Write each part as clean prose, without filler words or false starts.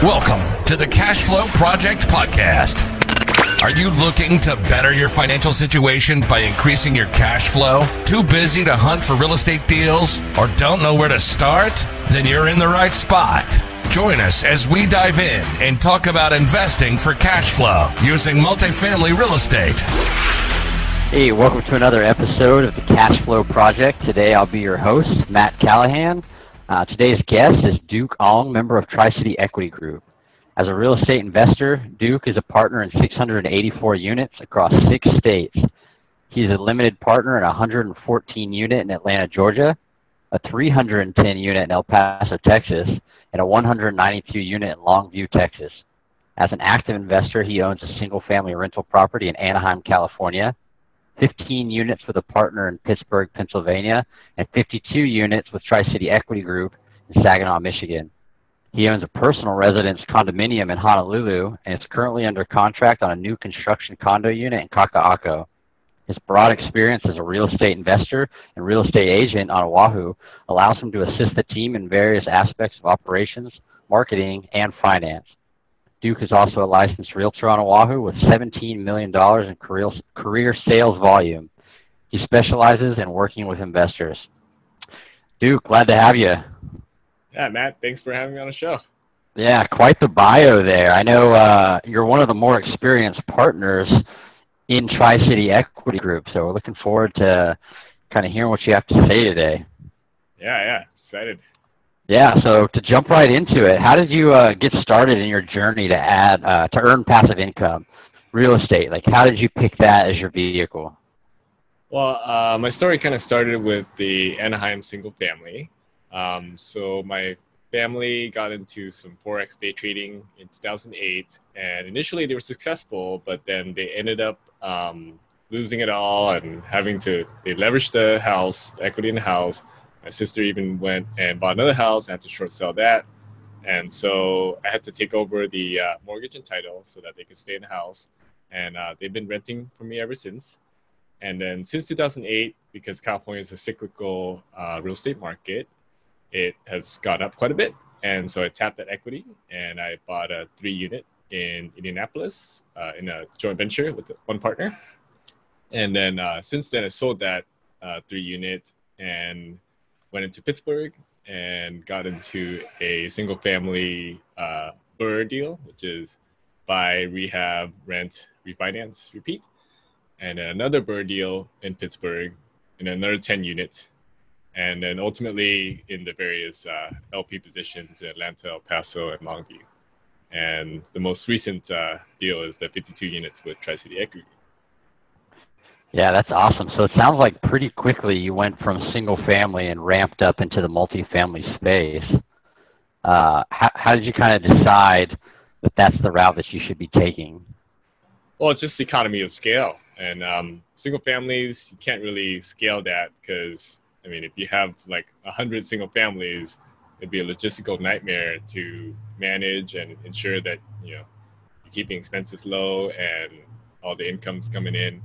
Welcome to the Cashflow Project Podcast. Are you looking to better your financial situation by increasing your cash flow? Too busy to hunt for real estate deals or don't know where to start? Then you're in the right spot. Join us as we dive in and talk about investing for cash flow using multifamily real estate. Hey, welcome to another episode of the Cashflow Project. Today I'll be your host, Matt Callahan. Today's guest is Duc Ong, member of Tri-City Equity Group. As a real estate investor, Duc is a partner in 684 units across 6 states. He's a limited partner in a 114 unit in Atlanta, Georgia, a 310 unit in El Paso, Texas, and a 192 unit in Longview, Texas. As an active investor, he owns a single-family rental property in Anaheim, California, 15 units with a partner in Pittsburgh, Pennsylvania, and 52 units with Tri-City Equity Group in Saginaw, Michigan. He owns a personal residence condominium in Honolulu and is currently under contract on a new construction condo unit in Kaka'ako. His broad experience as a real estate investor and real estate agent on Oahu allows him to assist the team in various aspects of operations, marketing, and finance. Duc is also a licensed realtor on Oahu with $17 million in career sales volume. He specializes in working with investors. Duc, glad to have you. Yeah, Matt, thanks for having me on the show. Yeah, quite the bio there. I know you're one of the more experienced partners in Tri-City Equity Group, so we're looking forward to kind of hearing what you have to say today. Yeah, excited. Yeah, so to jump right into it, how did you get started in your journey to earn passive income, real estate? Like, how did you pick that as your vehicle? Well, my story kind of started with the Anaheim single family. So my family got into some Forex day trading in 2008, and initially they were successful, but then they ended up losing it all and they leveraged the house, the equity in the house. My sister even went and bought another house and had to short sell that. And so I had to take over the mortgage and title so that they could stay in the house. And they've been renting for me ever since. And then since 2008, because California is a cyclical real estate market, it has gone up quite a bit. And so I tapped that equity and I bought a 3-unit in Indianapolis in a joint venture with one partner. And then since then I sold that 3-unit and went into Pittsburgh and got into a single family BRRRR deal, which is buy, rehab, rent, refinance, repeat. And then another BRRRR deal in Pittsburgh and another 10 units. And then ultimately in the various LP positions in Atlanta, El Paso, and Longview. And the most recent deal is the 52 units with Tri-City Equity. Yeah, that's awesome. So it sounds like pretty quickly you went from single family and ramped up into the multifamily space. How did you kind of decide that that's the route that you should be taking? Well, it's just economy of scale. And single families, you can't really scale that because, I mean, if you have like 100 single families, it'd be a logistical nightmare to manage and ensure that, you're keeping expenses low and all the income's coming in.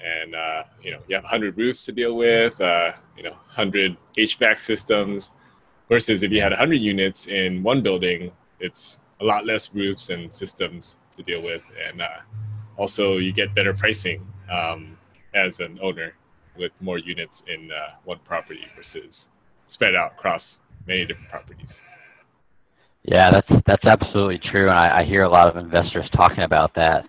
And, you have 100 roofs to deal with, 100 HVAC systems, versus if you had 100 units in one building, it's a lot less roofs and systems to deal with. And also you get better pricing as an owner with more units in one property versus spread out across many different properties. Yeah, that's absolutely true. And I hear a lot of investors talking about that.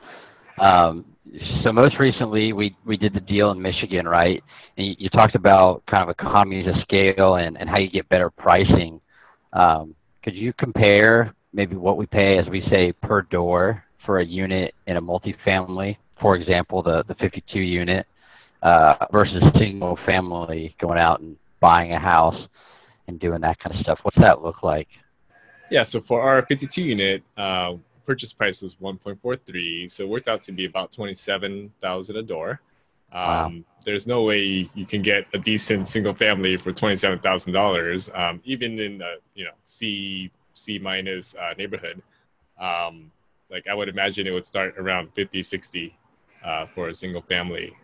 So most recently, we did the deal in Michigan, right? And you talked about kind of economies of scale and how you get better pricing. Could you compare maybe what we pay, as we say, per door for a unit in a multifamily, for example, the 52 unit, versus single family going out and buying a house and doing that kind of stuff? What's that look like? Yeah, so for our 52 unit, purchase price was 1.43, so it worked out to be about $27,000 a door. Wow. There's no way you can get a decent single family for $27,000, even in the C minus neighborhood. Like I would imagine it would start around 50, 60 for a single family.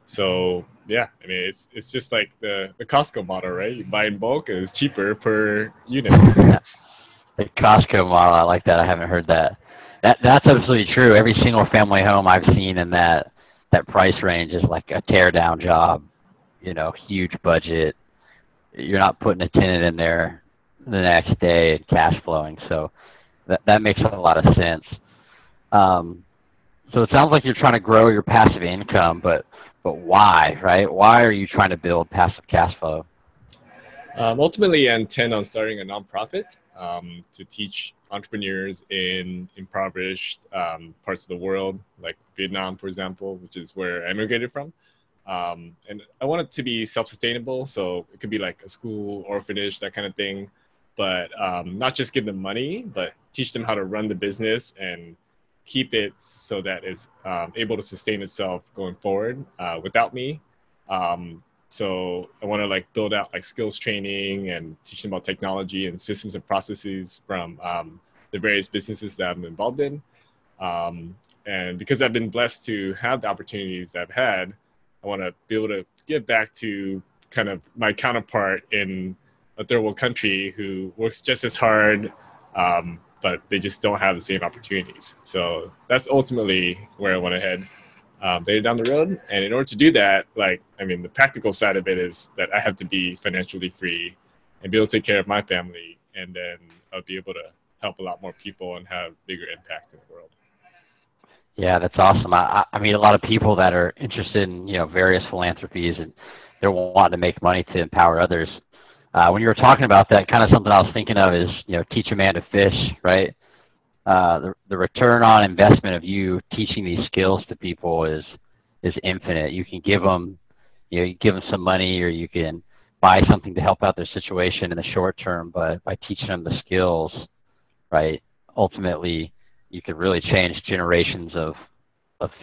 So yeah, I mean it's just like the Costco model, right? You buy in bulk and it's cheaper per unit. It Costco model. I like that. I haven't heard that. That's absolutely true. Every single family home I've seen in that price range is like a tear down job, huge budget. You're not putting a tenant in there the next day and cash flowing. So that makes a lot of sense. So it sounds like you're trying to grow your passive income, but why, right? Why are you trying to build passive cash flow? Ultimately, I intend on starting a nonprofit to teach entrepreneurs in impoverished parts of the world, like Vietnam, for example, which is where I immigrated from. And I want it to be self-sustainable, so it could be like a school, orphanage, that kind of thing. But not just give them money, but teach them how to run the business and keep it so that it's able to sustain itself going forward without me. So I want to like build out like skills training and teach them about technology and systems and processes from the various businesses that I'm involved in. And because I've been blessed to have the opportunities that I've had, I want to be able to give back to kind of my counterpart in a third world country who works just as hard, but they just don't have the same opportunities. So that's ultimately where I want to head later down the road. And in order to do that, the practical side of it is that I have to be financially free and be able to take care of my family. And then I'll be able to help a lot more people and have bigger impact in the world. Yeah, that's awesome. I meet a lot of people that are interested in, various philanthropies, and they're wanting to make money to empower others. When you were talking about that, kind of something I was thinking of is, teach a man to fish, right? The return on investment of you teaching these skills to people is infinite. You can give them, you give them some money, or you can buy something to help out their situation in the short term. But by teaching them the skills, right, ultimately you could really change generations of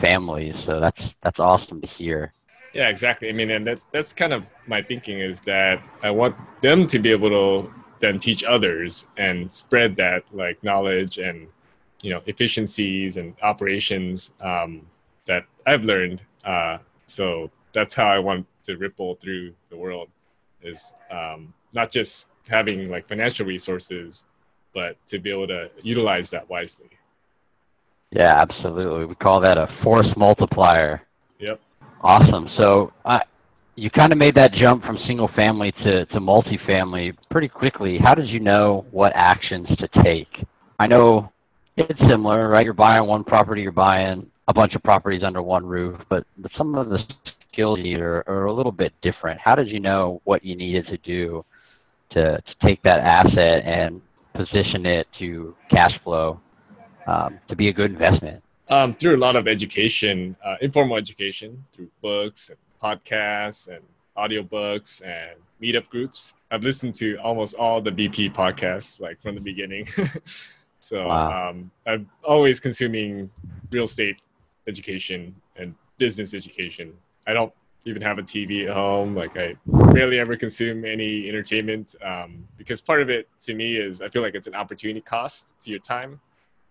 families. So that's awesome to hear. Yeah, exactly. And that's kind of my thinking, is that I want them to be able to then teach others and spread that like knowledge and efficiencies and operations that I've learned. So that's how I want to ripple through the world, is not just having like financial resources, but to be able to utilize that wisely. Yeah, absolutely. We call that a force multiplier. Yep. Awesome. So you kind of made that jump from single family to multifamily pretty quickly. How did you know what actions to take? I know it's similar, right? You're buying one property, you're buying a bunch of properties under one roof, but some of the skills you need are a little bit different. How did you know what you needed to do to take that asset and position it to cash flow to be a good investment? Through a lot of education, informal education, through books and podcasts and audiobooks and meetup groups. I've listened to almost all the BP podcasts, like from the beginning. So Wow. I'm always consuming real estate education and business education. I don't even have a TV at home. Like, I rarely ever consume any entertainment because part of it to me is I feel like it's an opportunity cost to your time.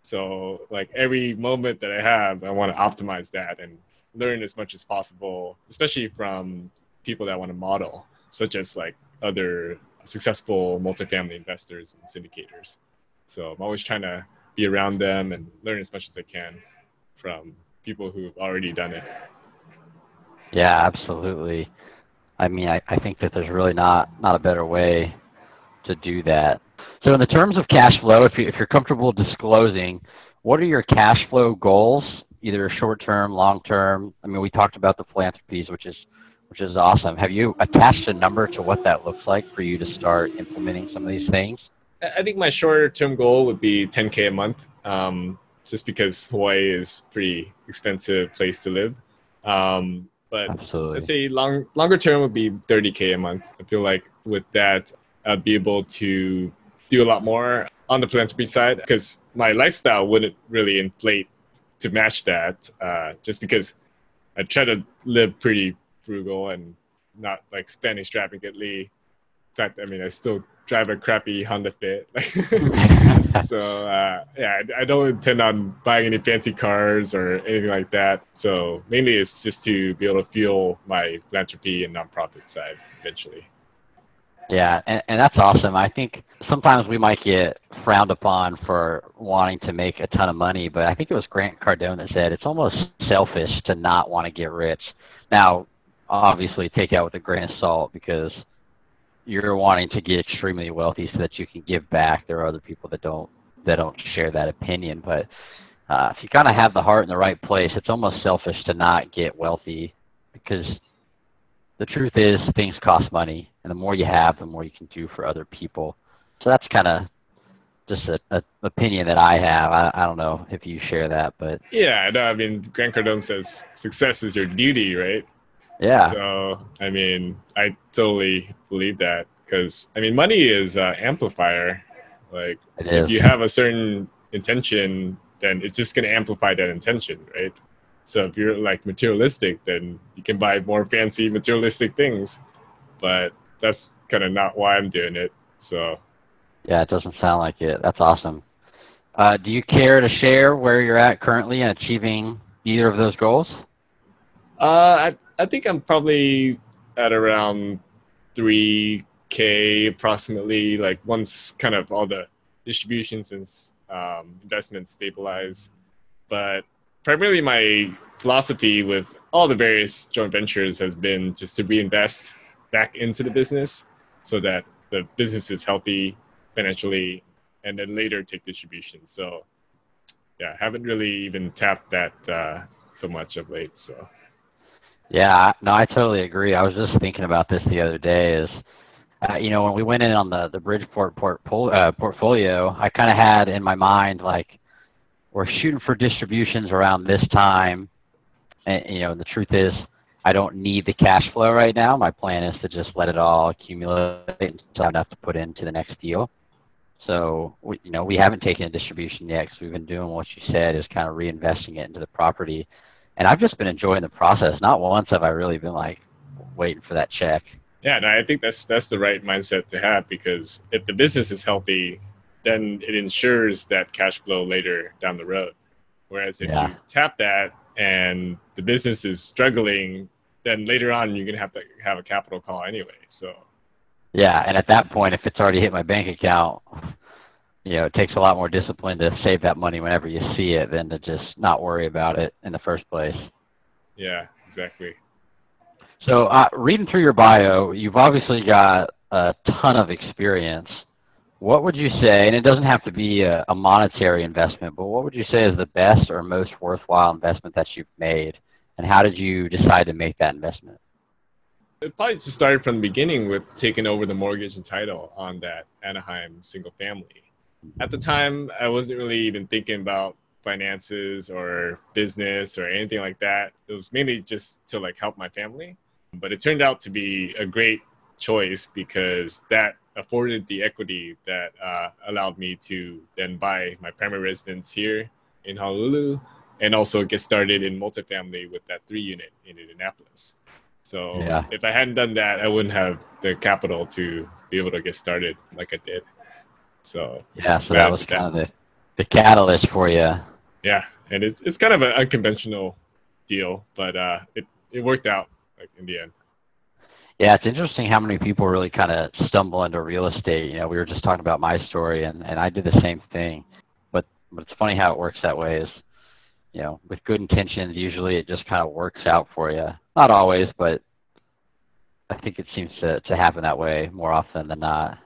So like every moment that I have, I want to optimize that and learn as much as possible, especially from people that I want to model, such as like other successful multifamily investors and syndicators. So I'm always trying to be around them and learn as much as I can from people who've already done it. Yeah, absolutely. I mean, I think that there's really not a better way to do that. So in the terms of cash flow, if you're comfortable disclosing, what are your cash flow goals, either short-term, long-term? I mean, we talked about the philanthropies, which is awesome. Have you attached a number to what that looks like for you to start implementing some of these things? I think my shorter-term goal would be $10K a month, just because Hawaii is a pretty expensive place to live. But Absolutely. let's say longer term would be $30K a month. I feel like with that, I'd be able to do a lot more on the philanthropy side, because my lifestyle wouldn't really inflate to match that, just because I try to live pretty frugal and not like spend extravagantly. In fact, I mean, I still drive a crappy Honda Fit. So yeah, I don't intend on buying any fancy cars or anything like that. So mainly it's just to be able to fuel my philanthropy and nonprofit side eventually. Yeah, and that's awesome. I think sometimes we might get frowned upon for wanting to make a ton of money, but I think it was Grant Cardone that said it's almost selfish to not want to get rich. Now, obviously, take that with a grain of salt because you're wanting to get extremely wealthy so that you can give back. There are other people that don't share that opinion, but if you kind of have the heart in the right place, it's almost selfish to not get wealthy because the truth is things cost money, and the more you have, the more you can do for other people. So that's kind of just an opinion that I have. I don't know if you share that, but Yeah, no, I mean, Grant Cardone says success is your duty, right? yeah. So, I mean, I totally believe that because, I mean, money is an amplifier. Like, if you have a certain intention, then it's just going to amplify that intention, right? So if you're like materialistic, then you can buy more fancy materialistic things. But that's kind of not why I'm doing it. So yeah, it doesn't sound like it. That's awesome. Do you care to share where you're at currently in achieving either of those goals? I think I'm probably at around 3K approximately, like once kind of all the distributions and investments stabilize. But primarily my philosophy with all the various joint ventures has been just to reinvest back into the business so that the business is healthy financially and then later take distributions. So yeah, haven't really even tapped that so much of late. So yeah, no, I totally agree. I was just thinking about this the other day is, when we went in on the Bridgeport portfolio, I kind of had in my mind, like, we're shooting for distributions around this time. And, the truth is, I don't need the cash flow right now. My plan is to just let it all accumulate until I have enough to put into the next deal. So, we haven't taken a distribution yet because we've been doing what you said is kind of reinvesting it into the property. And I've just been enjoying the process. Not once have I really been like waiting for that check. Yeah, no, I think that's the right mindset to have because if the business is healthy, then it ensures that cash flow later down the road. Whereas if you tap that and the business is struggling, then later on you're gonna have to have a capital call anyway. So yeah, and at that point, if it's already hit my bank account, it takes a lot more discipline to save that money whenever you see it than to just not worry about it in the first place. Yeah, exactly. So reading through your bio, you've obviously got a ton of experience. What would you say, and it doesn't have to be a monetary investment, but what would you say is the best or most worthwhile investment that you've made, and how did you decide to make that investment? It probably just started from the beginning with taking over the mortgage and title on that Anaheim single family. At the time, I wasn't really even thinking about finances or business or anything like that. It was mainly just to like help my family. But it turned out to be a great choice because that afforded the equity that allowed me to then buy my primary residence here in Honolulu and also get started in multifamily with that 3-unit in Indianapolis. So if I hadn't done that, I wouldn't have the capital to be able to get started like I did. So yeah, so that was kind of the catalyst for you. Yeah, and it's kind of an unconventional deal, but it worked out like in the end. Yeah, it's interesting how many people really kind of stumble into real estate. We were just talking about my story, and I did the same thing. But it's funny how it works that way is, with good intentions, usually it just kind of works out for you. Not always, but I think it seems to happen that way more often than not.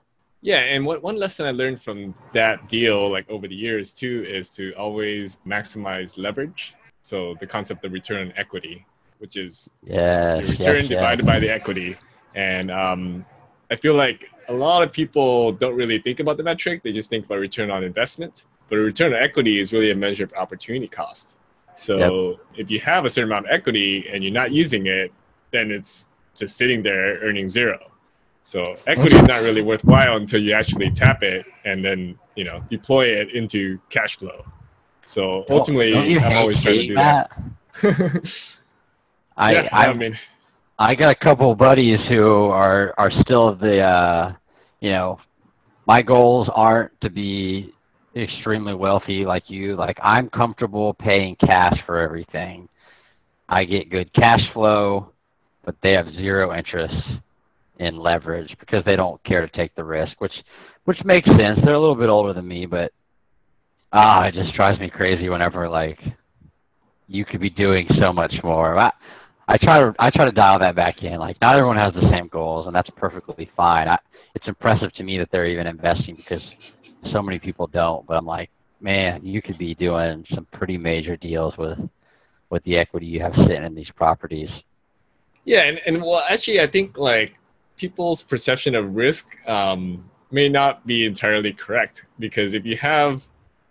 Yeah, and one lesson I learned from that deal, like over the years too, is to always maximize leverage. So the concept of return on equity, which is the return divided by the equity. And I feel like a lot of people don't really think about the metric. They just think about return on investment. But a return on equity is really a measure of opportunity cost. So if you have a certain amount of equity and you're not using it, then it's just sitting there earning zero. So equity is not really worthwhile until you actually tap it and then, deploy it into cash flow. So ultimately, I'm always trying to do that. I got a couple of buddies who are still my goals aren't to be extremely wealthy like you. Like, I'm comfortable paying cash for everything. I get good cash flow, but they have zero interest in leverage because they don't care to take the risk, which which makes sense. They're a little bit older than me, but it just drives me crazy whenever like you could be doing so much more. I try to dial that back in. Like not everyone has the same goals, and that's perfectly fine. It's impressive to me that they're even investing because so many people don't. But I'm like, man, you could be doing some pretty major deals with the equity you have sitting in these properties. Yeah, and well, actually, I think like people's perception of risk may not be entirely correct, because if you have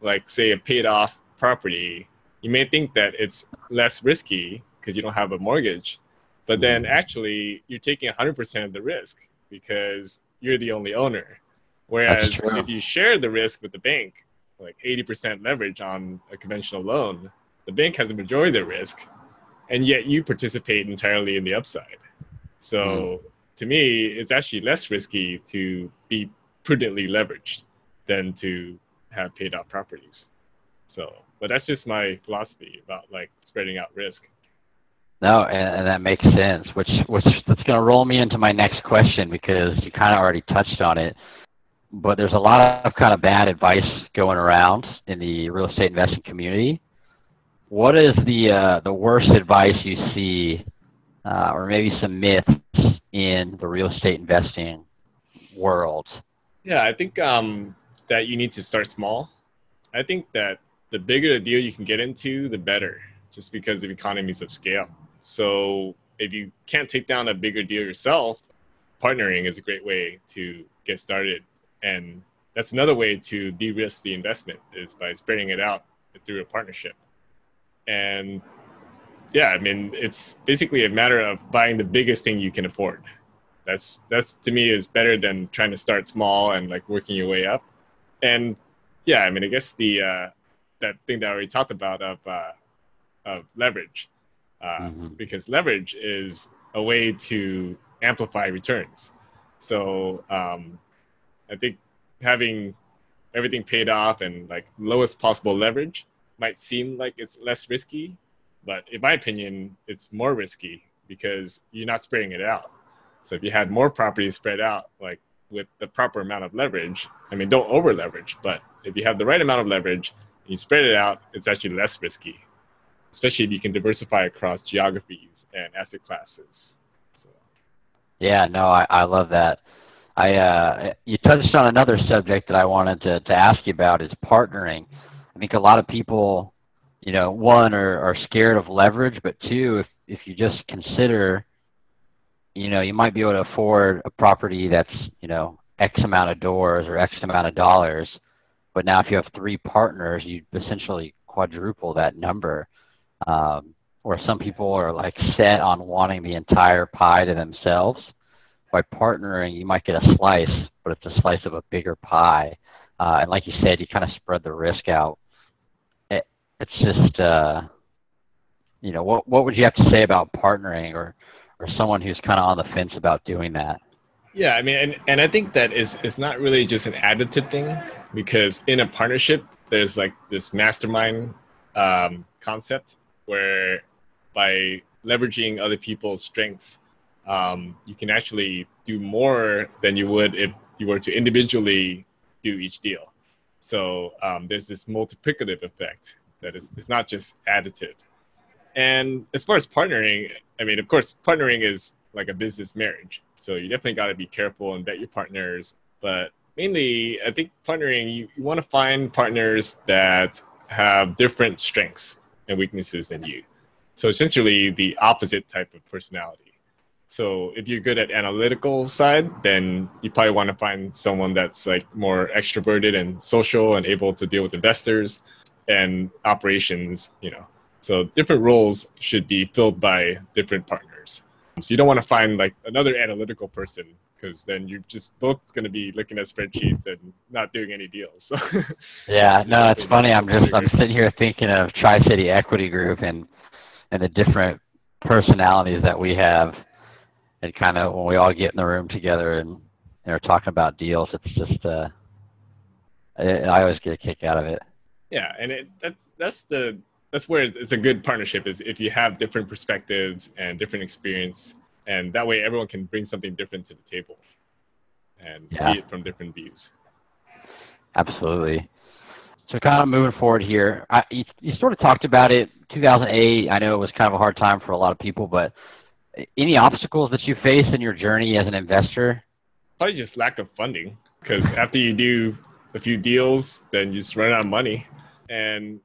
like say a paid off property, you may think that it's less risky because you don't have a mortgage, but then actually you're taking 100% of the risk because you're the only owner. Whereas if you share the risk with the bank, like 80% leverage on a conventional loan, the bank has the majority of the risk, and yet you participate entirely in the upside. So to me, it's actually less risky to be prudently leveraged than to have paid off properties. So, but that's just my philosophy about like spreading out risk. No, and that makes sense, which that's going to roll me into my next question because you kind of already touched on it. But there's a lot of kind of bad advice going around in the real estate investing community. What is the worst advice you see, or maybe some myths in the real estate investing world? Yeah, I think that you need to start small. I think that the bigger the deal you can get into, the better, just because of economies of scale. So if you can't take down a bigger deal yourself, partnering is a great way to get started. And that's another way to de-risk the investment, is by spreading it out through a partnership. And yeah, I mean, it's basically a matter of buying the biggest thing you can afford. That's to me is better than trying to start small and like working your way up. And yeah, I mean, I guess the that thing that I already talked about of leverage, because leverage is a way to amplify returns. So I think having everything paid off and like lowest possible leverage might seem like it's less risky, but in my opinion, it's more risky because you're not spreading it out. So if you had more properties spread out, like with the proper amount of leverage, I mean, don't over leverage, but if you have the right amount of leverage and you spread it out, it's actually less risky, especially if you can diversify across geographies and asset classes. So. Yeah, no, I love that. You touched on another subject that I wanted to ask you about is partnering. I think a lot of people, you know, one are scared of leverage, but two, if you just consider, you know, you might be able to afford a property that's, you know, X amount of doors or X amount of dollars, but now if you have three partners, you essentially quadruple that number. Or some people are like set on wanting the entire pie to themselves. By partnering, you might get a slice, but it's a slice of a bigger pie. And like you said, you kind of spread the risk out. It's just, you know, what would you have to say about partnering or someone who's kind of on the fence about doing that? Yeah, I mean, and I think that it's not really just an additive thing, because in a partnership, there's like this mastermind concept where by leveraging other people's strengths, you can actually do more than you would if you were to individually do each deal. So there's this multiplicative effect that it's not just additive. And as far as partnering, I mean, of course, partnering is like a business marriage. So you definitely got to be careful and vet your partners. But mainly, I think partnering, you want to find partners that have different strengths and weaknesses than you. So essentially the opposite type of personality. So if you're good at analytical side, then you probably want to find someone that's like more extroverted and social and able to deal with investors and operations, you know. So different roles should be filled by different partners. So you don't want to find like another analytical person, because then you're just both going to be looking at spreadsheets and not doing any deals. So yeah, no, it's funny. I'm sitting here thinking of Tri-City Equity Group and the different personalities that we have, and kind of when we all get in the room together and are talking about deals, it's just I always get a kick out of it. Yeah, and that's where it's a good partnership, is if you have different perspectives and different experience, and that way everyone can bring something different to the table and see it from different views. Absolutely. So kind of moving forward here, you sort of talked about it, 2008. I know it was kind of a hard time for a lot of people, but any obstacles that you face in your journey as an investor? Probably just lack of funding, because after you do a few deals, then you just run out of money. And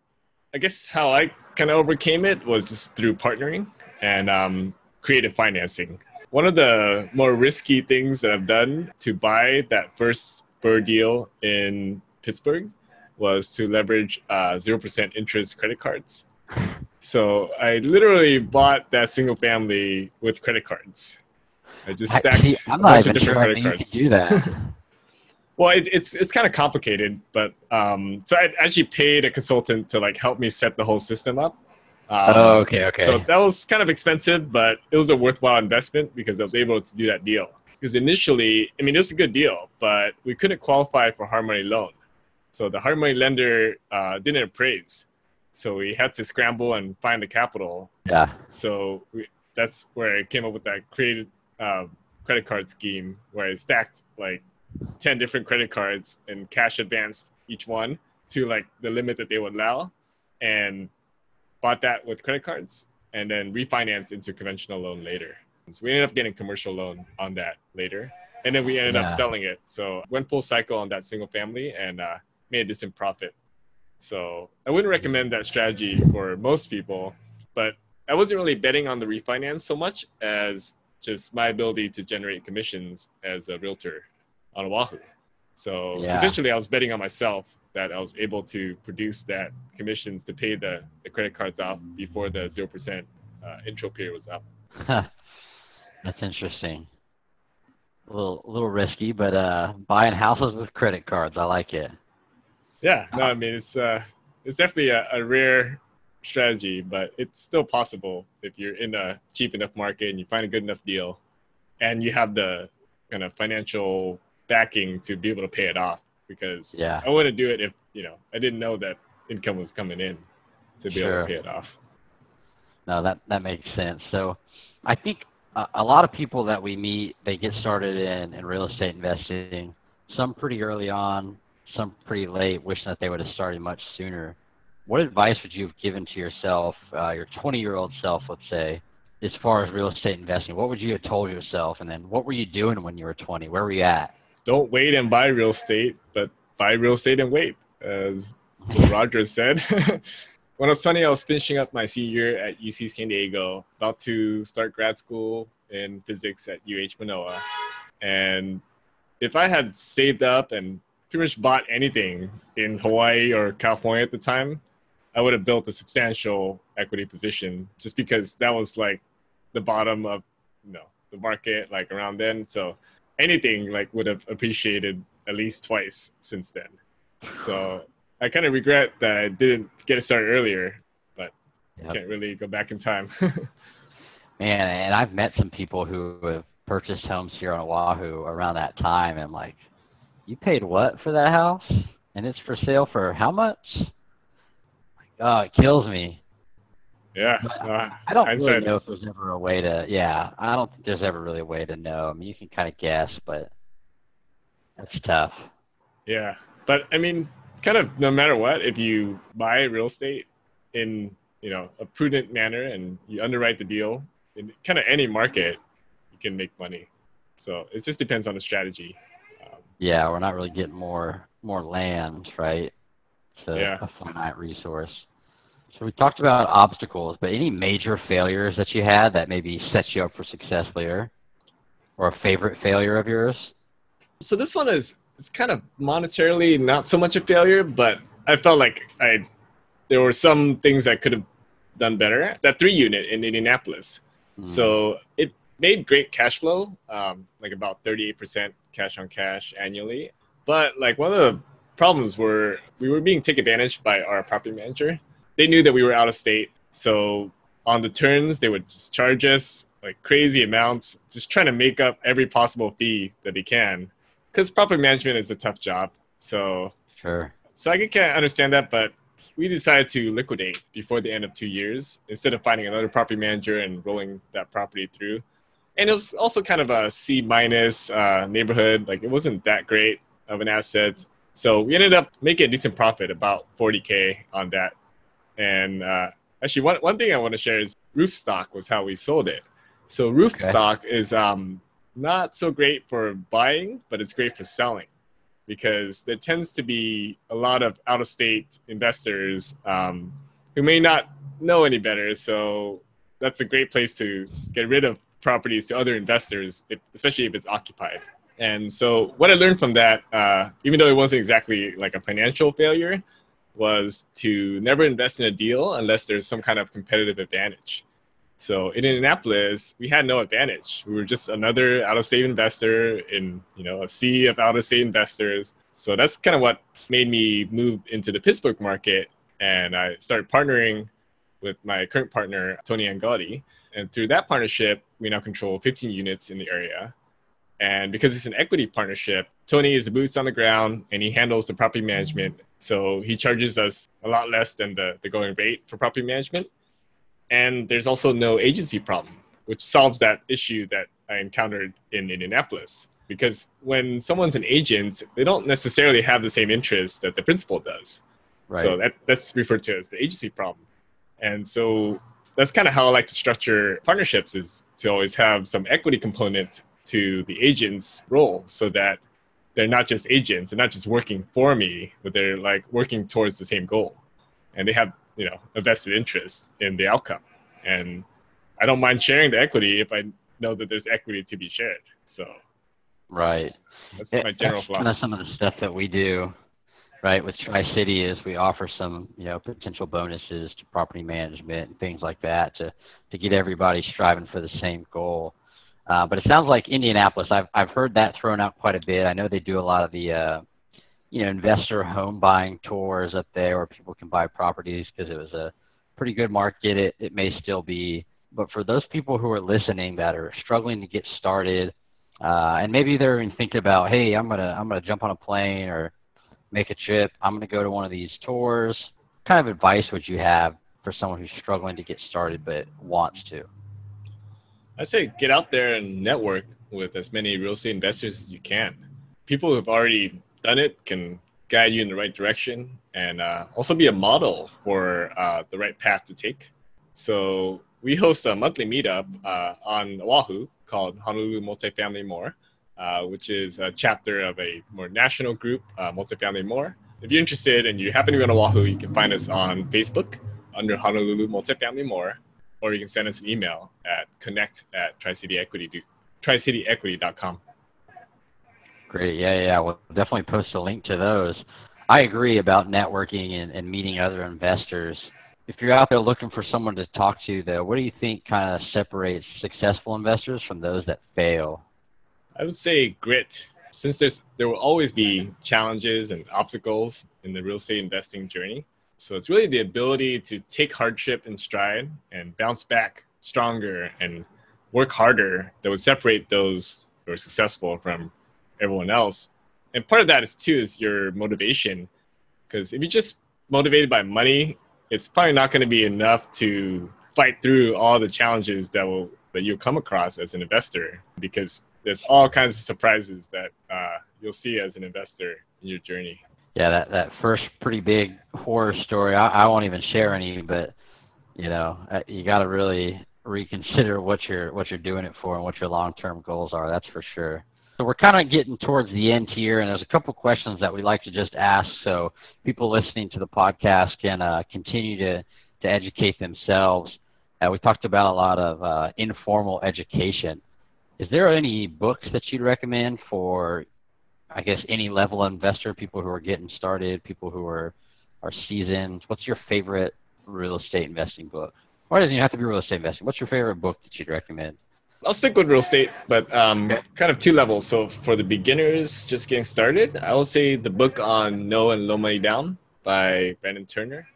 I guess how I kind of overcame it was just through partnering and creative financing. One of the more risky things that I've done to buy that first Burr deal in Pittsburgh was to leverage 0% interest credit cards. So I literally bought that single family with credit cards. I just stacked I'm a not bunch of even different sure I credit knew you cards. could do that. Well, it's kind of complicated, but so I actually paid a consultant to like help me set the whole system up. Oh, okay, So okay. that was kind of expensive, but it was a worthwhile investment because I was able to do that deal. Because initially, I mean, it was a good deal, but we couldn't qualify for hard money loan. So the hard money lender didn't appraise. So we had to scramble and find the capital. Yeah. So that's where I came up with that created credit card scheme where I stacked like 10 different credit cards and cash advanced each one to like the limit that they would allow, and bought that with credit cards and then refinanced into conventional loan later. So we ended up getting commercial loan on that later. And then we ended up Yeah. selling it. So went full cycle on that single family and made a decent profit. So I wouldn't recommend that strategy for most people, but I wasn't really betting on the refinance so much as just my ability to generate commissions as a realtor on Oahu. So Yeah. essentially I was betting on myself that I was able to produce that commissions to pay the credit cards off before the 0% intro period was up. That's interesting. A little risky, but buying houses with credit cards, I like it. Yeah, no, I mean, it's definitely a rare strategy, but it's still possible if you're in a cheap enough market and you find a good enough deal and you have the kind of financial backing to be able to pay it off. Because Yeah. I wouldn't do it if, I didn't know that income was coming in to be able Sure. to pay it off. No, that makes sense. So I think a lot of people that we meet, they get started in real estate investing, some pretty early on, some pretty late, wishing that they would have started much sooner. What advice would you have given to yourself, your 20-year-old self, let's say, as far as real estate investing? What would you have told yourself? And then what were you doing when you were 20? Where were you at? Don't wait and buy real estate, but buy real estate and wait, as Bill Rogers said. When I was 20, I was finishing up my senior year at UC San Diego, about to start grad school in physics at UH Manoa. And if I had saved up and pretty much bought anything in Hawaii or California at the time, I would have built a substantial equity position just because that was like the bottom of the market like around then. So anything like would have appreciated at least twice since then. So I kind of regret that I didn't get it started earlier, but can't really go back in time. Man, and I've met some people who have purchased homes here on Oahu around that time, and like, you paid what for that house? And it's for sale for how much? Oh, it kills me. Yeah. I don't really know if there's ever a way to, I don't think there's ever really a way to know. I mean, you can kind of guess, but that's tough. Yeah. But I mean, kind of no matter what, if you buy real estate in, a prudent manner and you underwrite the deal in kind of any market, you can make money. So it just depends on the strategy. Yeah, we're not really getting more land, right? It's a finite resource. So we talked about obstacles, but any major failures that you had that maybe set you up for success later, or a favorite failure of yours? So this one it's kind of monetarily not so much a failure, but I felt like there were some things I could have done better. That 3-unit in Indianapolis. So it made great cash flow, like about 38% cash on cash annually. But like one of the problems were we were being taken advantage by our property manager. They knew that we were out of state. So on the turns, they would just charge us like crazy amounts, just trying to make up every possible fee that they can. Because property management is a tough job. So I can understand that, but we decided to liquidate before the end of 2 years instead of finding another property manager and rolling that property through. And it was also kind of a C- neighborhood. Like it wasn't that great of an asset. So we ended up making a decent profit, about 40K on that. And actually, one thing I want to share is roof stock was how we sold it. So roof stock is not so great for buying, but it's great for selling, because there tends to be a lot of out-of-state investors who may not know any better. So that's a great place to get rid of properties to other investors, especially if it's occupied. And so what I learned from that, even though it wasn't exactly like a financial failure, was to never invest in a deal unless there's some kind of competitive advantage. So in Indianapolis, we had no advantage. We were just another out-of-state investor in, a sea of out-of-state investors. So that's kind of what made me move into the Pittsburgh market. And I started partnering with my current partner, Tony Angotti. And through that partnership, we now control 15 units in the area. And because it's an equity partnership, Tony is the boots on the ground and he handles the property management. So he charges us a lot less than the going rate for property management. And there's also no agency problem, which solves that issue that I encountered in Indianapolis. Because when someone's an agent, they don't necessarily have the same interest that the principal does. Right. So that's referred to as the agency problem. And so that's kind of how I like to structure partnerships, is to always have some equity component to the agent's role, so that they're not just agents, they're not just working for me, but they're like working towards the same goal. And they have, a vested interest in the outcome. And I don't mind sharing the equity if I know that there's equity to be shared. So right. That's my general philosophy. Kind of some of the stuff that we do, right, with Tri-City is we offer some, potential bonuses to property management and things like that to get everybody striving for the same goal. But it sounds like Indianapolis, I've heard that thrown out quite a bit. I know they do a lot of the, investor home buying tours up there where people can buy properties because it was a pretty good market. It may still be. But for those people who are listening that are struggling to get started, and maybe they're even thinking about, hey, I'm gonna jump on a plane or make a trip, I'm gonna go to one of these tours. What kind of advice would you have for someone who's struggling to get started but wants to? I'd say get out there and network with as many real estate investors as you can. People who have already done it can guide you in the right direction, and also be a model for the right path to take. So we host a monthly meetup on Oahu called Honolulu Multifamily More, which is a chapter of a more national group, Multifamily More. If you're interested and you happen to be on Oahu, you can find us on Facebook under Honolulu Multifamily More, or you can send us an email at connect@tricityequity.com. Great. Yeah. We'll definitely post a link to those. I agree about networking and meeting other investors. If you're out there looking for someone to talk to, though, what do you think kind of separates successful investors from those that fail? I would say grit. Since there will always be challenges and obstacles in the real estate investing journey. So it's really the ability to take hardship in stride and bounce back stronger and work harder that would separate those who are successful from everyone else. And part of that is your motivation. Because if you're just motivated by money, it's probably not going to be enough to fight through all the challenges that you'll come across as an investor, because there's all kinds of surprises that you'll see as an investor in your journey. Yeah, that first pretty big horror story, I won't even share any, but you got to really reconsider what you're doing it for and what your long-term goals are. That's for sure. So we're kind of getting towards the end here, and there's a couple questions that we like to just ask so people listening to the podcast can continue to educate themselves. We talked about a lot of informal education. Is there any books that you'd recommend for, I guess, any level of investor, people who are getting started, people who are seasoned? What's your favorite real estate investing book? Or it doesn't even have to be real estate investing. What's your favorite book that you'd recommend? I'll stick with real estate, but kind of two levels. So for the beginners just getting started, I would say the book on No and Low Money Down by Brandon Turner,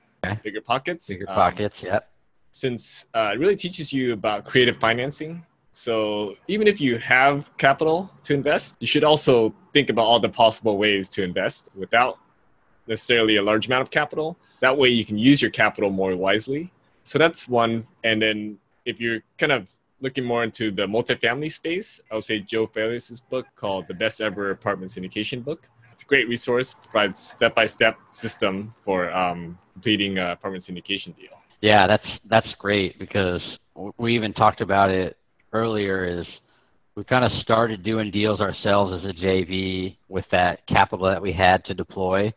Bigger Pockets. Bigger Pockets, yep. Since it really teaches you about creative financing. So even if you have capital to invest, you should also think about all the possible ways to invest without necessarily a large amount of capital. That way you can use your capital more wisely. So that's one. And then if you're kind of looking more into the multifamily space, I would say Joe Felius's book called The Best Ever Apartment Syndication Book. It's a great resource, provides step-by-step system for completing a apartment syndication deal. Yeah, that's great, because we even talked about it earlier. Is we kind of started doing deals ourselves as a JV with that capital that we had to deploy.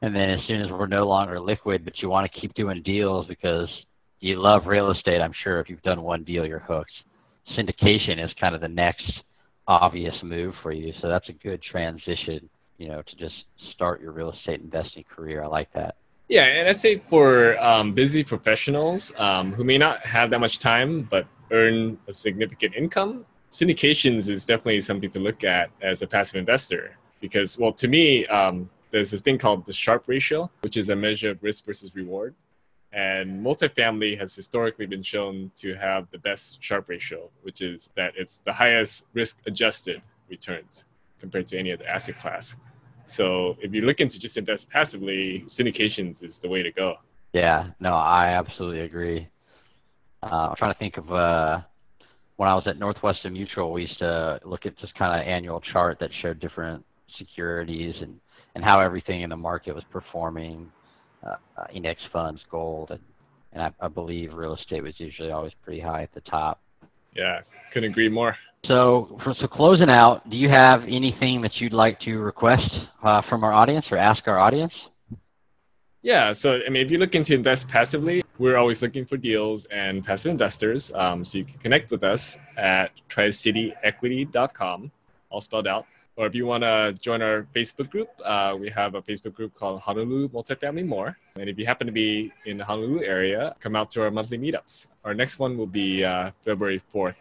And then as soon as we're no longer liquid, but you want to keep doing deals because you love real estate, I'm sure if you've done one deal, you're hooked. Syndication is kind of the next obvious move for you. So that's a good transition, to just start your real estate investing career. I like that. Yeah, and I'd say for busy professionals who may not have that much time but earn a significant income, syndications is definitely something to look at as a passive investor. Because, well, to me, there's this thing called the Sharpe ratio, which is a measure of risk versus reward. And multifamily has historically been shown to have the best Sharpe ratio, which is that it's the highest risk-adjusted returns compared to any other asset class. So if you're looking to just invest passively, syndications is the way to go. Yeah, no, I absolutely agree. I'm trying to think of when I was at Northwestern Mutual, we used to look at this kind of annual chart that showed different securities and how everything in the market was performing, index funds, gold, and I believe real estate was usually always pretty high at the top. Yeah, couldn't agree more. So closing out, do you have anything that you'd like to request from our audience or ask our audience? Yeah, so I mean, if you're looking to invest passively, we're always looking for deals and passive investors. So you can connect with us at tricityequity.com, all spelled out. Or if you want to join our Facebook group, we have a Facebook group called Honolulu Multifamily More. And if you happen to be in the Honolulu area, come out to our monthly meetups. Our next one will be February 4th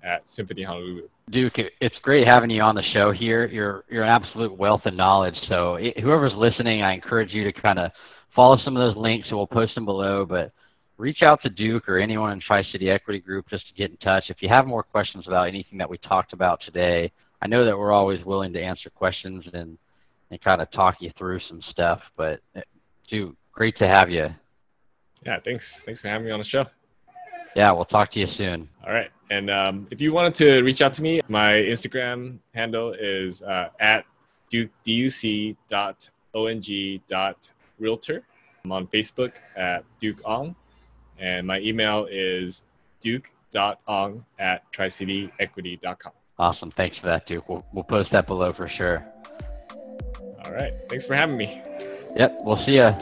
at Symphony Honolulu. Duc, it's great having you on the show here. You're an absolute wealth of knowledge. So whoever's listening, I encourage you to kind of follow some of those links, and we'll post them below. But reach out to Duc or anyone in Tri-City Equity Group just to get in touch. If you have more questions about anything that we talked about today, I know that we're always willing to answer questions and kind of talk you through some stuff. But Duc, great to have you. Yeah, thanks. Thanks for having me on the show. Yeah, we'll talk to you soon. All right. And if you wanted to reach out to me, my Instagram handle is at duc.ong.realtor. I'm on Facebook at Duc Ong. And my email is duc.ong@tricityequity.com. Awesome. Thanks for that, Duc. We'll post that below for sure. All right. Thanks for having me. Yep. We'll see ya.